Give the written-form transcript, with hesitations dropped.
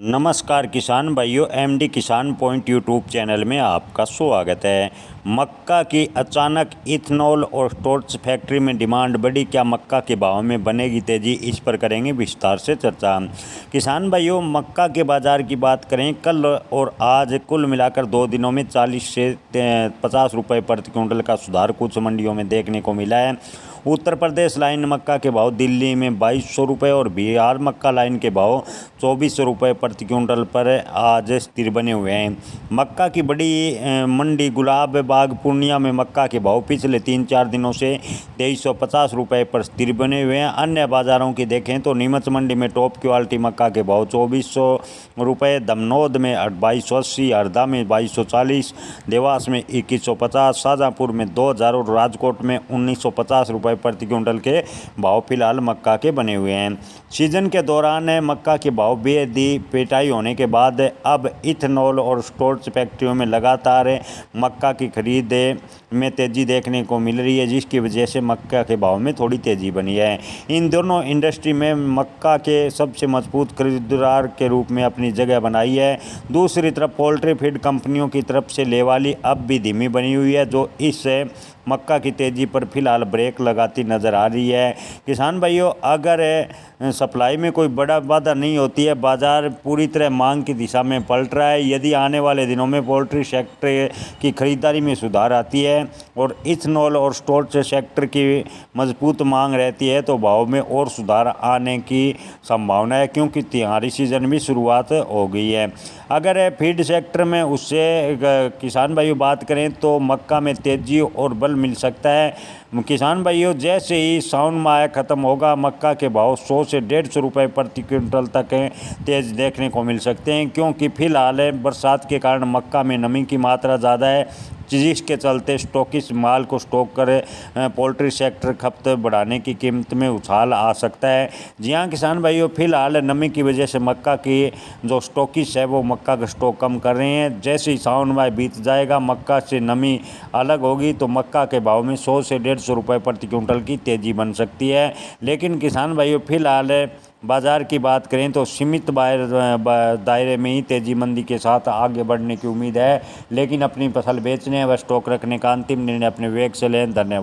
नमस्कार किसान भाइयों, एमडी किसान पॉइंट यूट्यूब चैनल में आपका स्वागत है। मक्का की अचानक इथेनॉल और स्टोरेज फैक्ट्री में डिमांड बढ़ी, क्या मक्का के भाव में बनेगी तेजी, इस पर करेंगे विस्तार से चर्चा। किसान भाइयों, मक्का के बाज़ार की बात करें, कल और आज कुल मिलाकर 2 दिनों में 40 से 50 रुपये प्रति क्विंटल का सुधार कुछ मंडियों में देखने को मिला है। उत्तर प्रदेश लाइन मक्का के भाव दिल्ली में 2200 रुपये और बिहार मक्का लाइन के भाव 2400 रुपये प्रति क्विंटल पर आज स्थिर बने हुए हैं। मक्का की बड़ी मंडी गुलाब बाग पूर्णिया में मक्का के भाव पिछले 3-4 दिनों से 2350 रुपये पर स्थिर बने हुए हैं। अन्य बाज़ारों की देखें तो नीमच मंडी में टॉप क्वालिटी मक्का के भाव 2400 रुपये, दमनोद में 2280, हरदा में 2240, देवास में 2150, शाहजहाँपुर में 2000 और राजकोट में 1950 रुपये प्रति क्विंटल के भाव फिलहाल मक्का के बने हुए हैं। सीजन के दौरान मक्का के भाव बेहदी पिटाई होने के बाद अब इथेनॉल और स्टोरेज फैक्ट्रियों में लगातार मक्का की खरीद में तेज़ी देखने को मिल रही है, जिसकी वजह से मक्का के भाव में थोड़ी तेज़ी बनी है। इन दोनों इंडस्ट्री में मक्का के सबसे मजबूत खरीदार के रूप में अपनी जगह बनाई है। दूसरी तरफ पोल्ट्री फीड कंपनियों की तरफ से लेवाली अब भी धीमी बनी हुई है, जो इस मक्का की तेज़ी पर फिलहाल ब्रेक लगाती नज़र आ रही है। किसान भाइयों, अगर सप्लाई में कोई बड़ा बाधा नहीं होती है, बाज़ार पूरी तरह मांग की दिशा में पलट रहा है। यदि आने वाले दिनों में पोल्ट्री सेक्टर की खरीदारी में सुधार आती है और इथेनॉल और स्टोरेज सेक्टर की मजबूत मांग रहती है तो भाव में और सुधार आने की संभावना है, क्योंकि तिहारी सीजन भी शुरुआत हो गई है। अगर फीड सेक्टर में उससे किसान भाइयों बात करें तो मक्का में तेज़ी और बल मिल सकता है। किसान भाइयों, जैसे ही सावन माह ख़त्म होगा, मक्का के भाव 100 से 150 रुपये प्रति क्विंटल तक तेज़ देखने को मिल सकते हैं, क्योंकि फिलहाल बरसात के कारण मक्का में नमी की मात्रा ज़्यादा है, जिसके चलते स्टॉकिस्ट माल को स्टॉक कर पोल्ट्री सेक्टर खपत बढ़ाने की कीमत में उछाल आ सकता है। जी हाँ किसान भाइयों, फिलहाल नमी की वजह से मक्का की जो स्टॉकिस्ट है वो मक्का का स्टॉक कम कर रहे हैं। जैसे ही सावन माह बीत जाएगा, मक्का से नमी अलग होगी तो मक्का के भाव में 100 से 150 रुपये प्रति क्विंटल की तेज़ी बन सकती है। लेकिन किसान भाइयों, फिलहाल बाज़ार की बात करें तो सीमित दायरे में ही तेज़ी मंदी के साथ आगे बढ़ने की उम्मीद है, लेकिन अपनी फसल बेचने व स्टॉक रखने का अंतिम निर्णय अपने विवेक से लें। धन्यवाद।